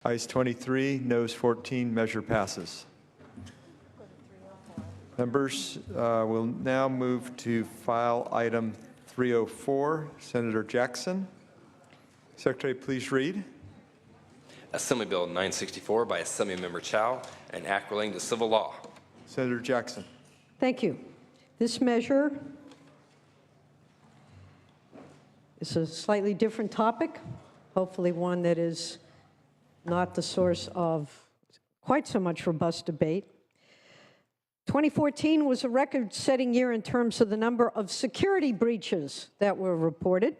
Ayes 23, noes 14, measure passes. Members, we'll now move to file item 304. Senator Jackson. Secretary, please read. Assembly Bill 964 by Assemblymember Chow, an act relating to civil law. Senator Jackson. Thank you. This measure is a slightly different topic, hopefully one that is not the source of quite so much robust debate. 2014 was a record-setting year in terms of the number of security breaches that were reported.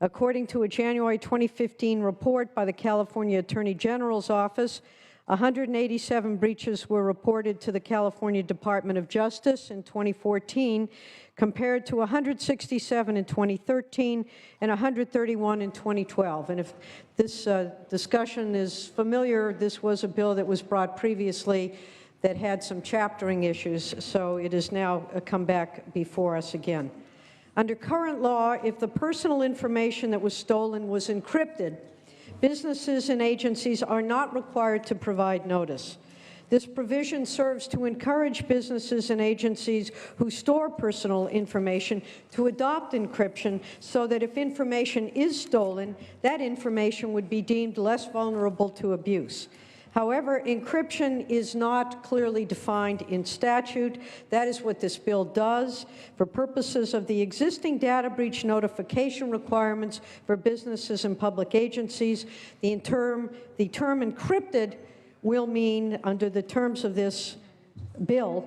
According to a January 2015 report by the California Attorney General's Office, 187 breaches were reported to the California Department of Justice in 2014, compared to 167 in 2013 and 131 in 2012. And if this discussion is familiar, this was a bill that was brought previously that had some chaptering issues, so it has now come back before us again. Under current law, if the personal information that was stolen was encrypted, businesses and agencies are not required to provide notice. This provision serves to encourage businesses and agencies who store personal information to adopt encryption so that if information is stolen, that information would be deemed less vulnerable to abuse. However, encryption is not clearly defined in statute. That is what this bill does. For purposes of the existing data breach notification requirements for businesses and public agencies, the term encrypted will mean, under the terms of this bill,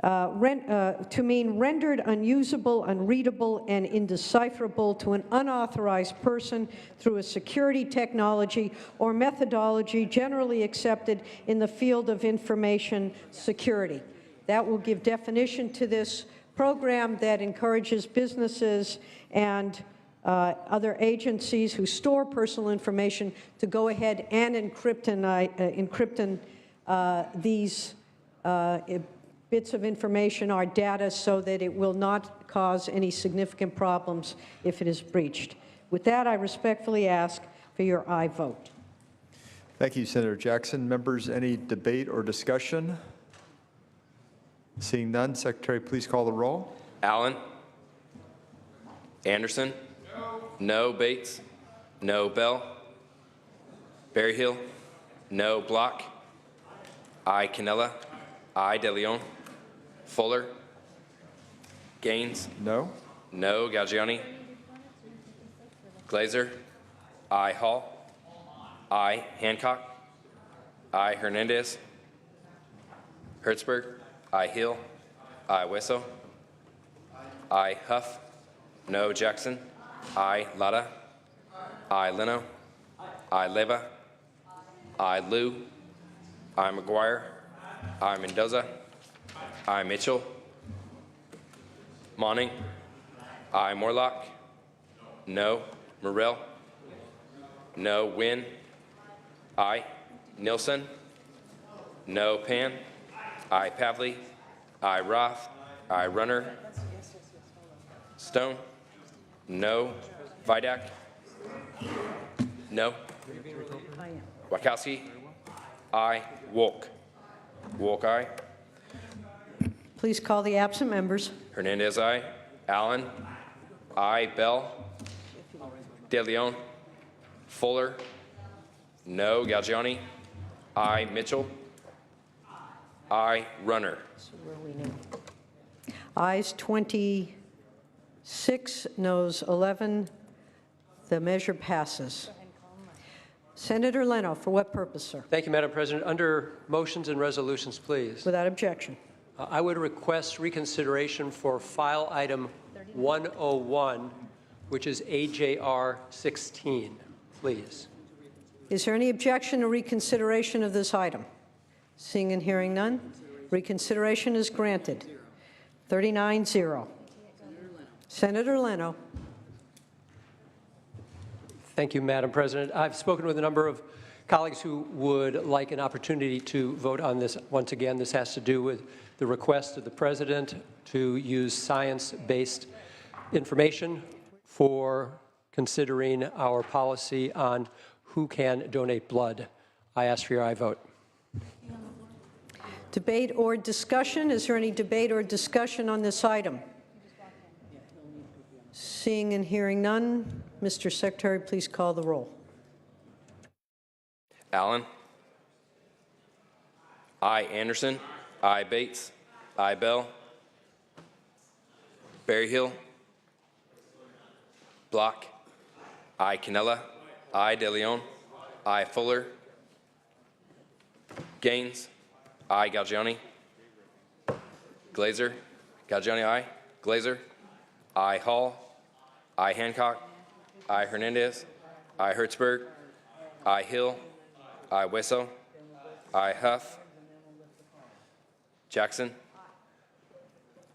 to mean rendered unusable, unreadable, and indecipherable to an unauthorized person through a security technology or methodology generally accepted in the field of information security. That will give definition to this program that encourages businesses and other agencies who store personal information to go ahead and encrypt these bits of information, our data, so that it will not cause any significant problems if it is breached. With that, I respectfully ask for your aye vote. Thank you, Senator Jackson. Members, any debate or discussion? Seeing none, Secretary, please call the roll. Allen? Anderson? No. Bates? No. Bell? Berryhill? No. Block? Aye. Cannella? Aye. De Leon? Fuller? Gaines? No. No. Galgiani? Glazer? Aye. Hall? Aye. Hancock? Aye. Hernandez? Hertzberg? Aye. Hill? Aye. Wesso? Aye. Huff? No. Jackson? Aye. Lada? Aye. Leno? Aye. Leva? Aye. Liu? Aye. McGuire? Aye. Mendoza? Aye. Mitchell? Monning? Aye. Morlock? No. Morrell? No. Wynn? Aye. Nilsson? No. Pan? Aye. Pavley? Aye. Roth? Aye. Runner? Stone? No. Vidak? No. Wachowski? Aye. Wolk? Wolk, aye. Please call the absent members. Hernandez, aye. Allen? Aye. Bell? De Leon? Fuller? No. Galgiani? Aye. Mitchell? Aye. Runner? So where are we now? Ayes 26, noes 11. The measure passes. Senator Leno, for what purpose, sir? Thank you, Madam President. Under motions and resolutions, please. Without objection. I would request reconsideration for file item 101, which is AJR 16, please. Is there any objection to reconsideration of this item? Seeing and hearing none, reconsideration is granted. 39-0. Senator Leno. Thank you, Madam President. I've spoken with a number of colleagues who would like an opportunity to vote on this. Once again, this has to do with the request of the President to use science-based information for considering our policy on who can donate blood. I ask for your aye vote. Debate or discussion? Is there any debate or discussion on this item? Seeing and hearing none, Mr. Secretary, please call the roll. Allen. I. Anderson. I. Bates. I. Bell. Berryhill. Block. I. Cannella. I. DeLeon. I. Fuller. Gaines. I. Galgiani. Glazer. Galgiani, I. Glazer. I. Hall. I. Hancock. I. Hernandez. I. Hertzberg. I. Hill. I. Wesso. I. Huff. Jackson.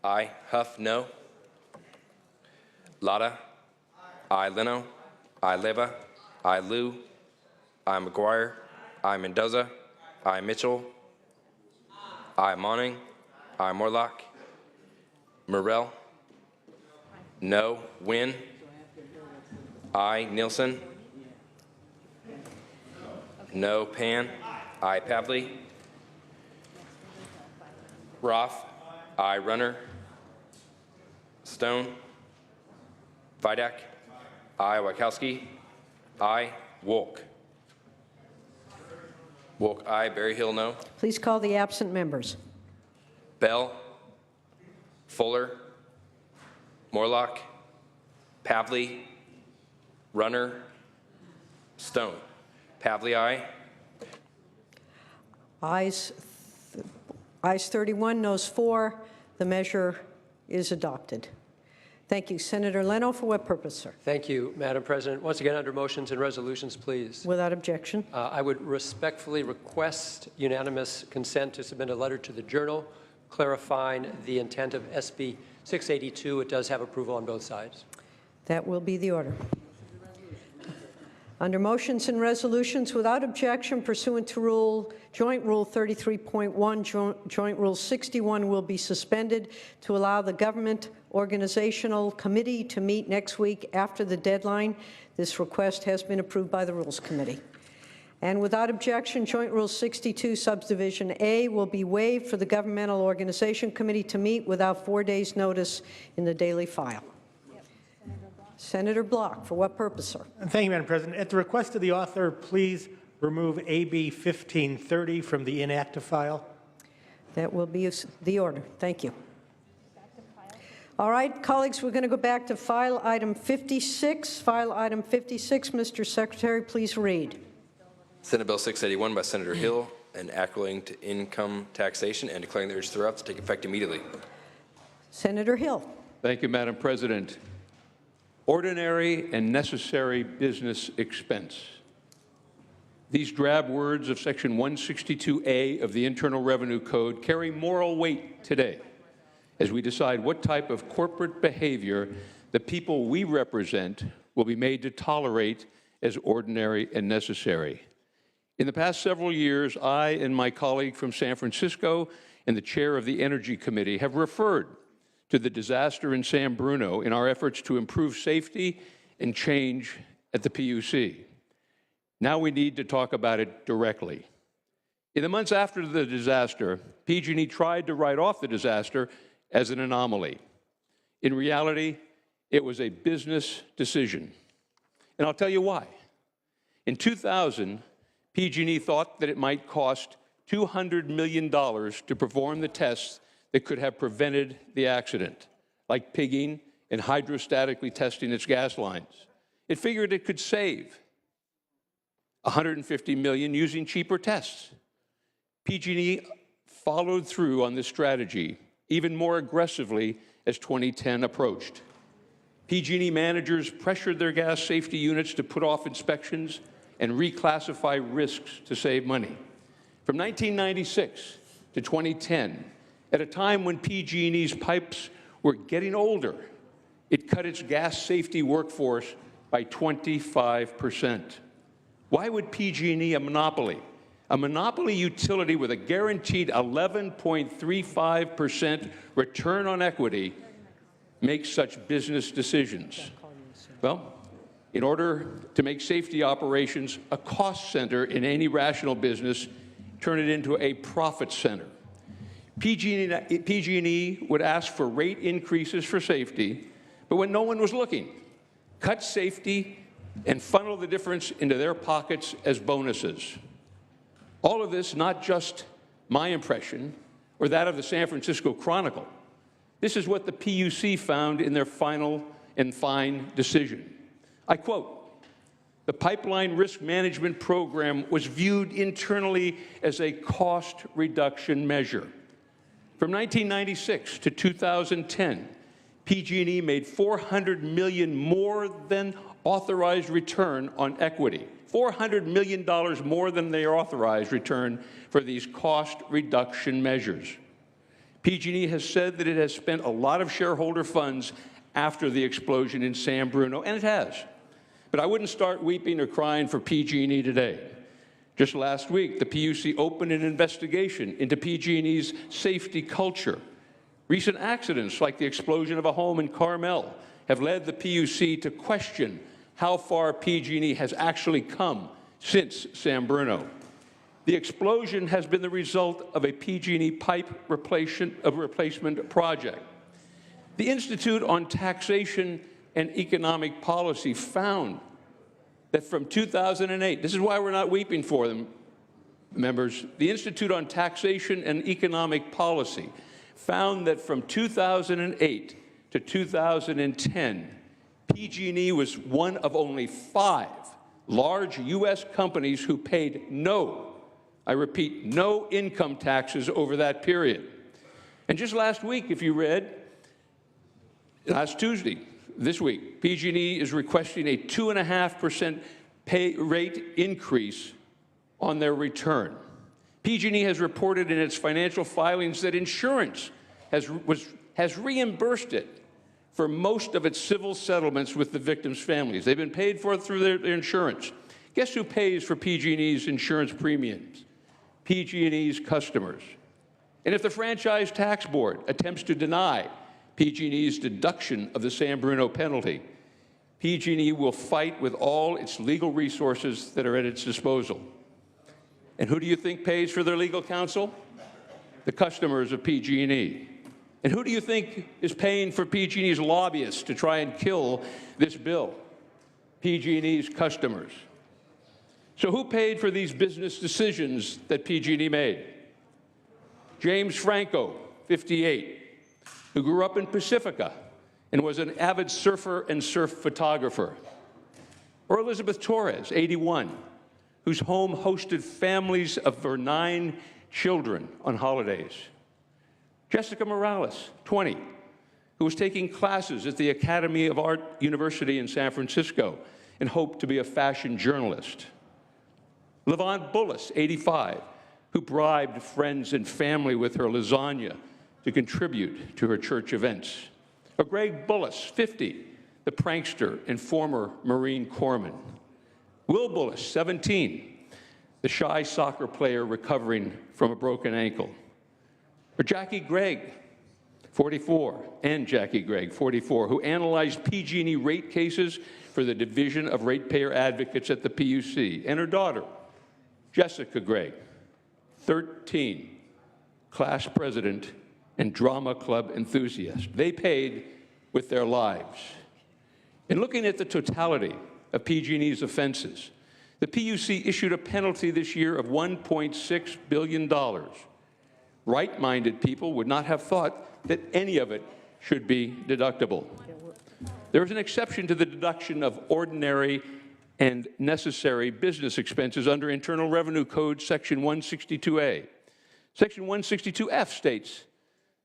I. Huff, no. Lotta. I. Leno. I. Leva. I. Liu. I. McGuire. I. Mendoza. I. Mitchell. I. Monning. I. Morlock. Morrell. No. Wynn. I. Nielsen. No. Pan. I. Pavley. Roth. I. Runner. Stone. Vidak. I. Wachowski. I. Wolk. Wolk, I. Berryhill, no. Please call the absent members. Bell. Fuller. Morlock. Pavley. Runner. Stone. Pavley, aye. Ayes 31, noes 4. The measure is adopted. Thank you. Senator Leno, for what purpose, sir? Thank you, Madam President. Once again, under motions and resolutions, please. Without objection. I would respectfully request unanimous consent to submit a letter to the Journal clarifying the intent of SB 682. It does have approval on both sides. That will be the order. Under motions and resolutions, without objection, pursuant to Joint Rule 33.1, Joint Rule 61 will be suspended to allow the Government Organizational Committee to meet next week after the deadline. This request has been approved by the Rules Committee. And without objection, Joint Rule 62, Subdivision A will be waived for the Governmental Organization Committee to meet without 4 days' notice in the daily file. Senator Block, for what purpose, sir? Thank you, Madam President. At the request of the author, please remove AB 1530 from the inactive file. That will be the order. Thank you. All right, colleagues, we're going to go back to file item 56. File item 56, Mr. Secretary, please read. Senate Bill 681 by Senator Hill, and accruing to income taxation and declaring the urge thereof to take effect immediately. Senator Hill. Thank you, Madam President. Ordinary and necessary business expense. These drab words of Section 162A of the Internal Revenue Code carry moral weight today as we decide what type of corporate behavior the people we represent will be made to tolerate as ordinary and necessary. In the past several years, I and my colleague from San Francisco and the chair of the Energy Committee have referred to the disaster in San Bruno in our efforts to improve safety and change at the PUC. Now we need to talk about it directly. In the months after the disaster, PG&E tried to write off the disaster as an anomaly. In reality, it was a business decision. And I'll tell you why. In 2000, PG&E thought that it might cost $200 million to perform the tests that could have prevented the accident, like pigging and hydrostatically testing its gas lines. It figured it could save $150 million using cheaper tests. PG&E followed through on this strategy even more aggressively as 2010 approached. PG&E managers pressured their gas safety units to put off inspections and reclassify risks to save money. From 1996 to 2010, at a time when PG&E's pipes were getting older, it cut its gas safety workforce by 25%. Why would PG&E, a monopoly utility with a guaranteed 11.35% return on equity, make such business decisions? Well, in order to make safety operations a cost center in any rational business, turn it into a profit center. PG&E would ask for rate increases for safety, but when no one was looking, cut safety and funnel the difference into their pockets as bonuses. All of this, not just my impression or that of the San Francisco Chronicle. This is what the PUC found in their final and fine decision. I quote, "The pipeline risk management program was viewed internally as a cost reduction measure. From 1996 to 2010, PG&E made $400 million more than authorized return on equity. $400 million more than their authorized return for these cost reduction measures. PG&E has said that it has spent a lot of shareholder funds after the explosion in San Bruno, and it has. But I wouldn't start weeping or crying for PG&E today. Just last week, the PUC opened an investigation into PG&E's safety culture. Recent accidents, like the explosion of a home in Carmel, have led the PUC to question how far PG&E has actually come since San Bruno. The explosion has been the result of a PG&E pipe replacement project. The Institute on Taxation and Economic Policy found that from 2008, this is why we're not weeping for them, members, the Institute on Taxation and Economic Policy found that from 2008 to 2010, PG&E was one of only 5 large U.S. companies who paid no, I repeat, no income taxes over that period. And just last week, if you read, last Tuesday, this week, PG&E is requesting a 2.5% pay rate increase on their return. PG&E has reported in its financial filings that insurance has reimbursed it for most of its civil settlements with the victims' families. They've been paid for through their insurance. Guess who pays for PG&E's insurance premiums? PG&E's customers. And if the Franchise Tax Board attempts to deny PG&E's deduction of the San Bruno penalty, PG&E will fight with all its legal resources that are at its disposal. And who do you think pays for their legal counsel? The customers of PG&E. And who do you think is paying for PG&E's lobbyists to try and kill this bill? PG&E's customers. So who paid for these business decisions that PG&E made? James Franco, 58, who grew up in Pacifica and was an avid surfer and surf photographer. Or Elizabeth Torres, 81, whose home hosted families of her 9 children on holidays. Jessica Morales, 20, who was taking classes at the Academy of Art University in San Francisco and hoped to be a fashion journalist. Levant Bullis, 85, who bribed friends and family with her lasagna to contribute to her church events. Or Greg Bullis, 50, the prankster and former Marine corpsman. Will Bullis, 17, the shy soccer player recovering from a broken ankle. Or Jackie Gregg, 44, and Jackie Gregg, 44, who analyzed PG&E rate cases for the Division of Ratepayer Advocates at the PUC, and her daughter, Jessica Gregg, 13, class president and drama club enthusiast. They paid with their lives. In looking at the totality of PG&E's offenses, the PUC issued a penalty this year of $1.6 billion. Right-minded people would not have thought that any of it should be deductible. There is an exception to the deduction of ordinary and necessary business expenses under Internal Revenue Code Section 162A. Section 162F states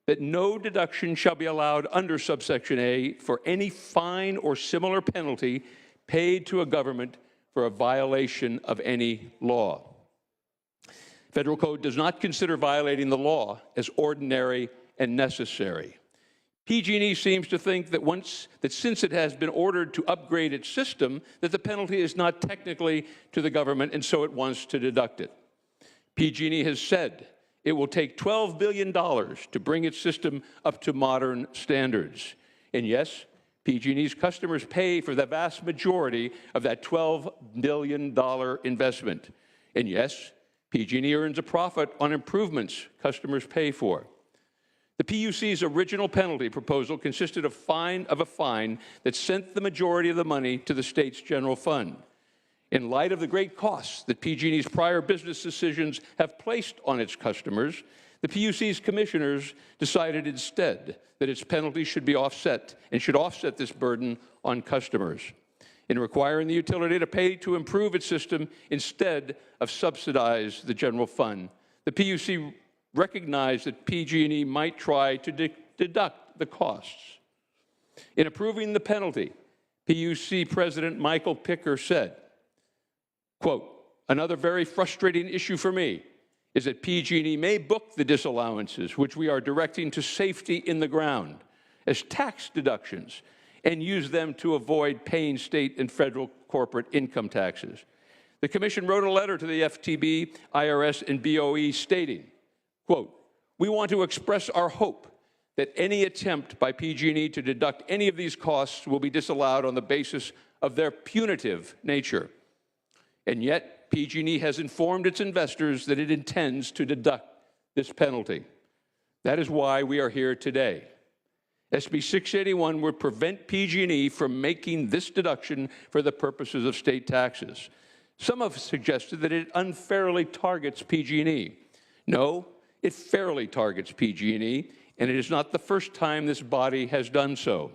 that no deduction shall be allowed under subsection A for any fine or similar penalty paid to a government for a violation of any law. Federal code does not consider violating the law as ordinary and necessary. PG&E seems to think that since it has been ordered to upgrade its system, that the penalty is not technically to the government, and so it wants to deduct it. PG&E has said it will take $12 billion to bring its system up to modern standards. And yes, PG&E's customers pay for the vast majority of that $12 billion investment. And yes, PG&E earns a profit on improvements customers pay for. The PUC's original penalty proposal consisted of a fine that sent the majority of the money to the state's general fund. In light of the great costs that PG&E's prior business decisions have placed on its customers, the PUC's commissioners decided instead that its penalty should be offset and should offset this burden on customers. In requiring the utility to pay to improve its system instead of subsidize the general fund, the PUC recognized that PG&E might try to deduct the costs. In approving the penalty, PUC President Michael Picker said, quote, "Another very frustrating issue for me is that PG&E may book the disallowances, which we are directing to safety in the ground, as tax deductions and use them to avoid paying state and federal corporate income taxes." The Commission wrote a letter to the FTB, IRS, and BOE stating, quote, "We want to express our hope that any attempt by PG&E to deduct any of these costs will be disallowed on the basis of their punitive nature. And yet, PG&E has informed its investors that it intends to deduct this penalty. That is why we are here today. SB 681 would prevent PG&E from making this deduction for the purposes of state taxes. Some have suggested that it unfairly targets PG&E. No, it fairly targets PG&E, and it is not the first time this body has done so.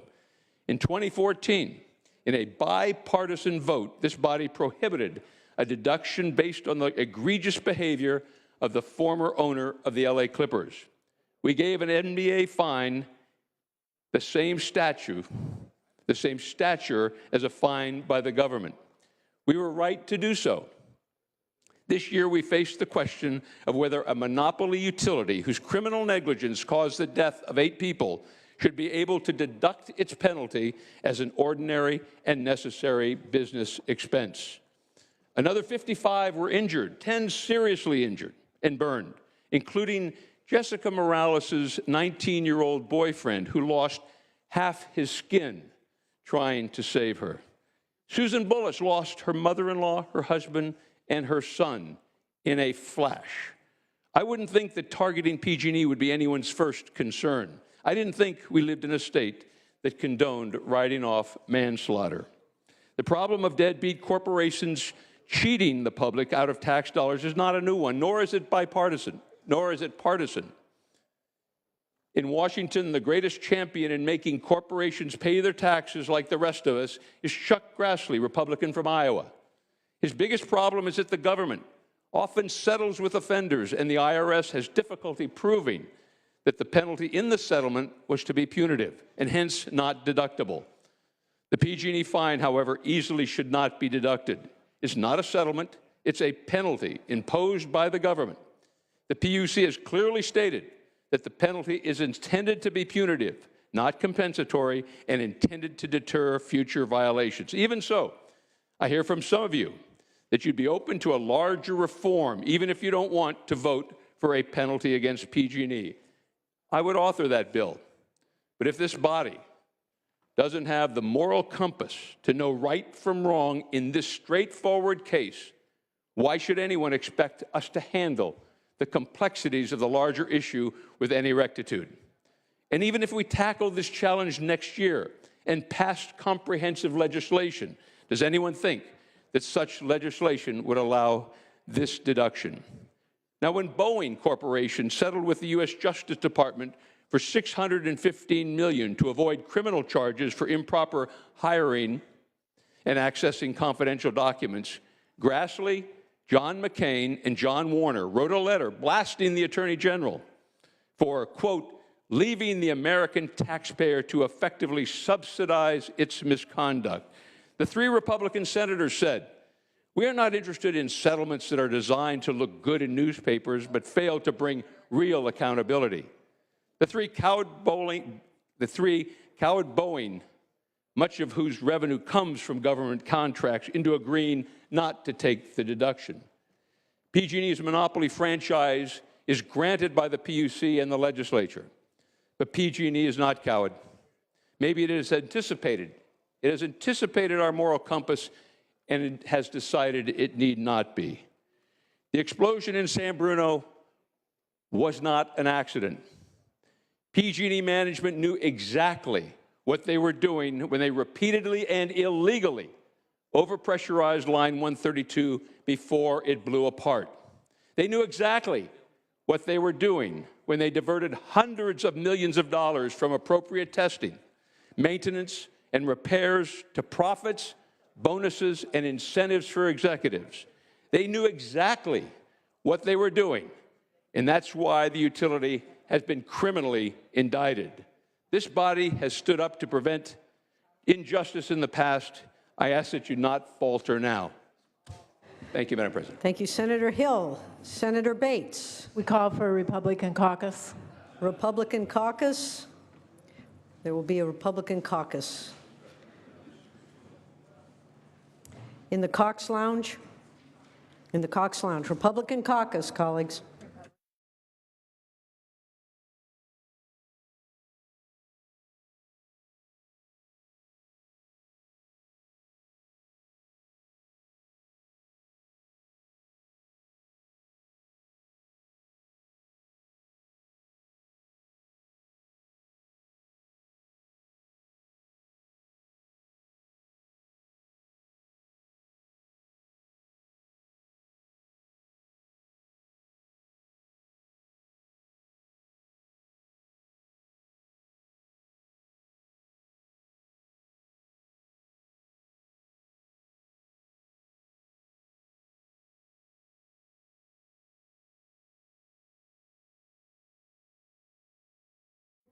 In 2014, in a bipartisan vote, this body prohibited a deduction based on the egregious behavior of the former owner of the LA Clippers. We gave an NBA fine the same stature as a fine by the government. We were right to do so. This year, we faced the question of whether a monopoly utility whose criminal negligence caused the death of 8 people should be able to deduct its penalty as an ordinary and necessary business expense. Another 55 were injured, 10 seriously injured and burned, including Jessica Morales' 19-year-old boyfriend who lost half his skin trying to save her. Susan Bullis lost her mother-in-law, her husband, and her son in a flash. I wouldn't think that targeting PG&E would be anyone's first concern. I didn't think we lived in a state that condoned writing off manslaughter. The problem of deadbeat corporations cheating the public out of tax dollars is not a new one, nor is it bipartisan, nor is it partisan. In Washington, the greatest champion in making corporations pay their taxes like the rest of us is Chuck Grassley, Republican from Iowa. His biggest problem is that the government often settles with offenders, and the IRS has difficulty proving that the penalty in the settlement was to be punitive and hence not deductible. The PG&E fine, however, easily should not be deducted. It's not a settlement, it's a penalty imposed by the government. The PUC has clearly stated that the penalty is intended to be punitive, not compensatory, and intended to deter future violations. Even so, I hear from some of you that you'd be open to a larger reform, even if you don't want to vote for a penalty against PG&E. I would author that bill. But if this body doesn't have the moral compass to know right from wrong in this straightforward case, why should anyone expect us to handle the complexities of the larger issue with any rectitude? And even if we tackle this challenge next year and pass comprehensive legislation, does anyone think that such legislation would allow this deduction? Now, when Boeing Corporation settled with the U.S. Justice Department for $615 million to avoid criminal charges for improper hiring and accessing confidential documents, Grassley, John McCain, and John Warner wrote a letter blasting the Attorney General for, quote, leaving the American taxpayer to effectively subsidize its misconduct. The 3 Republican senators said, "We are not interested in settlements that are designed to look good in newspapers but fail to bring real accountability." The three cowed Boeing, much of whose revenue comes from government contracts, into agreeing not to take the deduction. PG&E's monopoly franchise is granted by the PUC and the legislature, but PG&E is not cowed. Maybe it has anticipated. It has anticipated our moral compass, and it has decided it need not be. The explosion in San Bruno was not an accident. PG&E management knew exactly what they were doing when they repeatedly and illegally overpressurized Line 132 before it blew apart. They knew exactly what they were doing when they diverted hundreds of millions of dollars from appropriate testing, maintenance, and repairs to profits, bonuses, and incentives for executives. They knew exactly what they were doing, and that's why the utility has been criminally indicted. This body has stood up to prevent injustice in the past. I ask that you not falter now. Thank you, Madam President. Thank you, Senator Hill. Senator Bates. We call for a Republican caucus. Republican caucus. There will be a Republican caucus. In the Cox Lounge? In the Cox Lounge. Republican caucus, colleagues.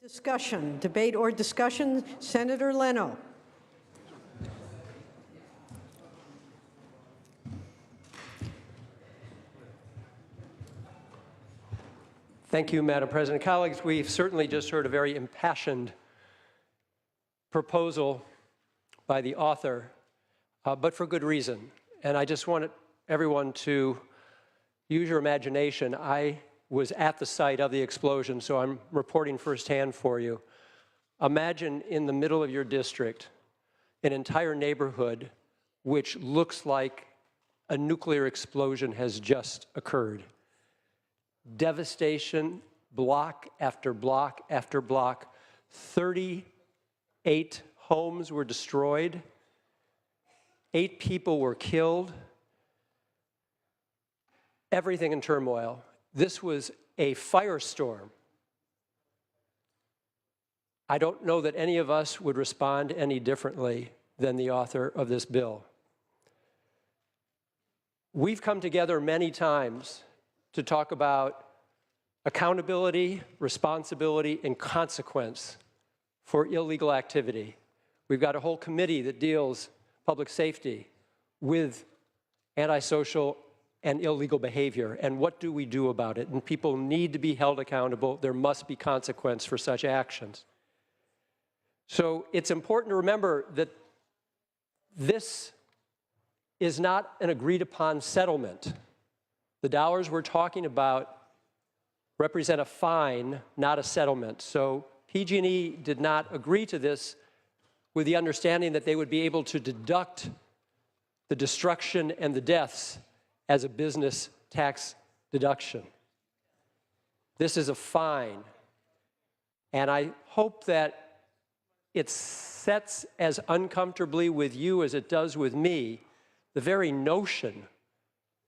Discussion, debate or discussion. Senator Leno. Thank you, Madam President. Colleagues, we've certainly just heard a very impassioned proposal by the author, but for good reason. And I just want everyone to use your imagination. I was at the site of the explosion, so I'm reporting firsthand for you. Imagine in the middle of your district, an entire neighborhood which looks like a nuclear explosion has just occurred. Devastation, block after block after block. 38 homes were destroyed. 8 people were killed. Everything in turmoil. This was a firestorm. I don't know that any of us would respond any differently than the author of this bill. We've come together many times to talk about accountability, responsibility, and consequence for illegal activity. We've got a whole committee that deals public safety with antisocial and illegal behavior, and what do we do about it? And people need to be held accountable. There must be consequence for such actions. So it's important to remember that this is not an agreed-upon settlement. The dollars we're talking about represent a fine, not a settlement. So PG&E did not agree to this with the understanding that they would be able to deduct the destruction and the deaths as a business tax deduction. This is a fine, and I hope that it sets as uncomfortably with you as it does with me the very notion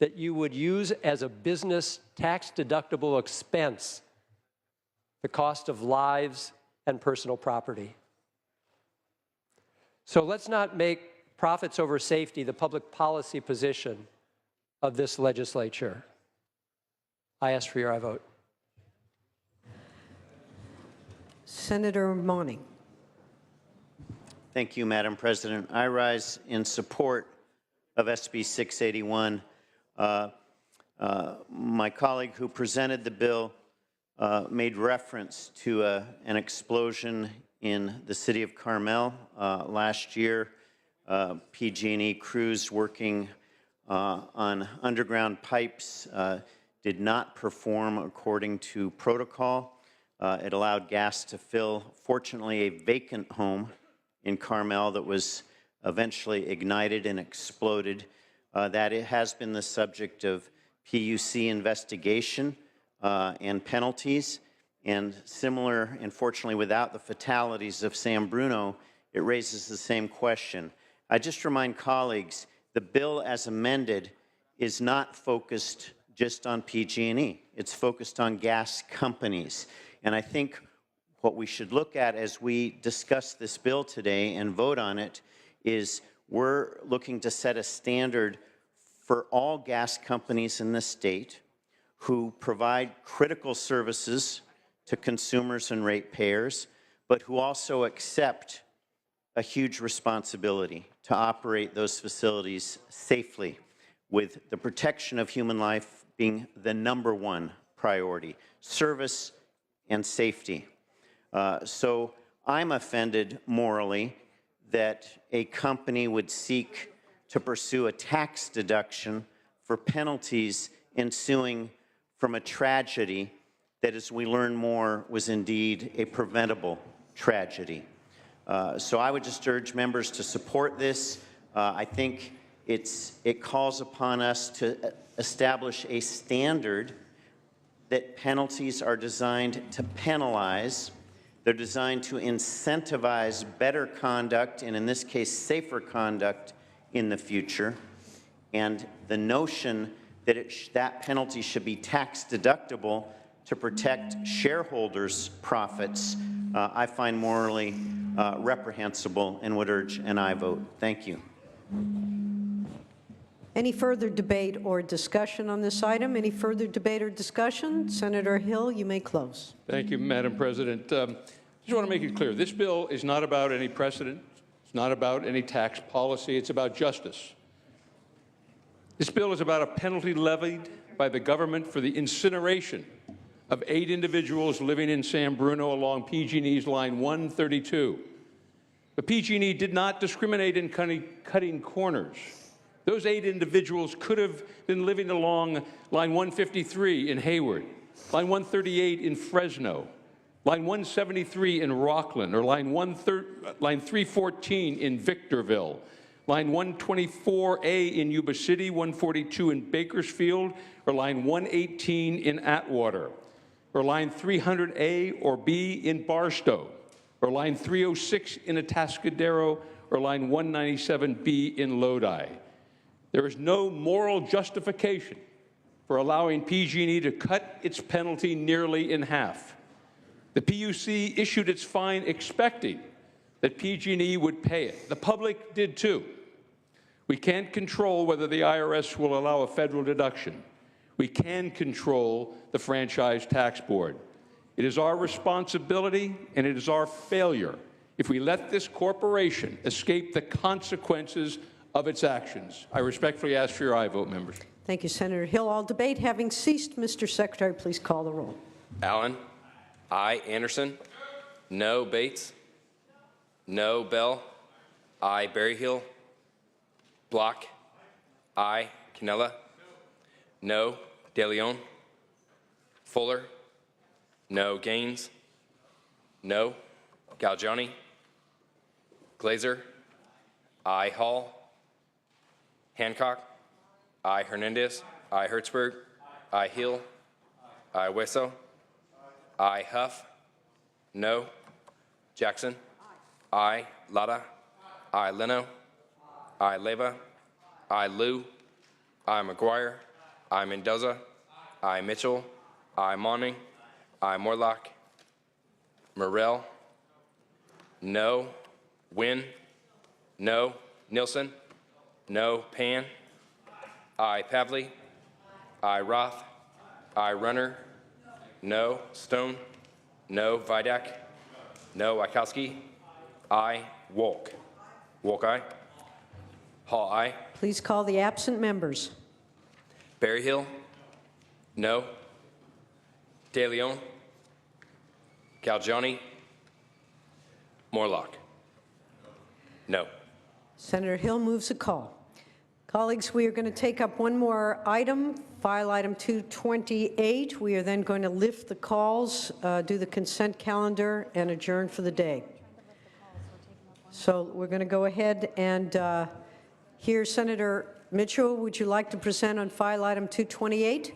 that you would use as a business tax deductible expense the cost of lives and personal property. So let's not make profits over safety the public policy position of this legislature. I ask for your vote. Senator Monning. Thank you, Madam President. I rise in support of SB 681. My colleague who presented the bill made reference to an explosion in the city of Carmel last year. PG&E crews working on underground pipes did not perform according to protocol. It allowed gas to fill, fortunately, a vacant home in Carmel that was eventually ignited and exploded. That it has been the subject of PUC investigation and penalties. And similar, unfortunately, without the fatalities of San Bruno, it raises the same question. I just remind colleagues, the bill as amended is not focused just on PG&E. It's focused on gas companies. And I think what we should look at as we discuss this bill today and vote on it is we're looking to set a standard for all gas companies in the state who provide critical services to consumers and ratepayers, but who also accept a huge responsibility to operate those facilities safely, with the protection of human life being the #1 priority, service and safety. So I'm offended morally that a company would seek to pursue a tax deduction for penalties ensuing from a tragedy that, as we learn more, was indeed a preventable tragedy. So I would just urge members to support this. I think it calls upon us to establish a standard that penalties are designed to penalize. They're designed to incentivize better conduct, and in this case, safer conduct in the future. And the notion that that penalty should be tax deductible to protect shareholders' profits, I find morally reprehensible and would urge an aye vote. Thank you. Any further debate or discussion on this item? Any further debate or discussion? Senator Hill, you may close. Thank you, Madam President. Just want to make it clear, this bill is not about any precedent. It's not about any tax policy. It's about justice. This bill is about a penalty levied by the government for the incineration of 8 individuals living in San Bruno along PG&E's Line 132. But PG&E did not discriminate in cutting corners. Those 8 individuals could have been living along Line 153 in Hayward, Line 138 in Fresno, Line 173 in Rockland, or Line 314 in Victorville, Line 124A in Yuba City, 142 in Bakersfield, or Line 118 in Atwater, or Line 300A or B in Barstow, or Line 306 in Atascadero, or Line 197B in Lodi. There is no moral justification for allowing PG&E to cut its penalty nearly in half. The PUC issued its fine expecting that PG&E would pay it. The public did too. We can't control whether the IRS will allow a federal deduction. We can control the Franchise Tax Board. It is our responsibility and it is our failure if we let this corporation escape the consequences of its actions. I respectfully ask for your aye vote, members. Thank you, Senator Hill. All debate having ceased, Mr. Secretary, please call the roll. Allen. Aye. Anderson. No. Bates. No. Bell. Aye. Berryhill. Block. Aye. Cannella. No. De Leon. Fuller. No. Gaines. No. Galgiani. Glazer. Aye. Hall. Hancock. Aye. Hernandez. Aye. Hertzberg. Aye. Hill. Aye. Wesso. Aye. Huff. No. Jackson. Aye. Lada. Aye. Leno. Aye. Leva. Aye. Liu. Aye. McGuire. Aye. Mendoza. Aye. Mitchell. Aye. Monning. Aye. Morlock. Morrell. No. Wynn. No. Nilsson. No. Pan. Aye. Pavley. Aye. Roth. Aye. Runner. No. Stone. No. Vidak. No. Wachowski. Aye. Wolk. Wolk, aye. Hall, aye. Please call the absent members. Berryhill. No. De Leon. Galgiani. Morlock. No. Senator Hill moves a call. Colleagues, we are going to take up one more item file item 228. We are then going to lift the calls, do the consent calendar, and adjourn for the day. So we're going to go ahead and hear Senator Mitchell. Would you like to present on file item 228?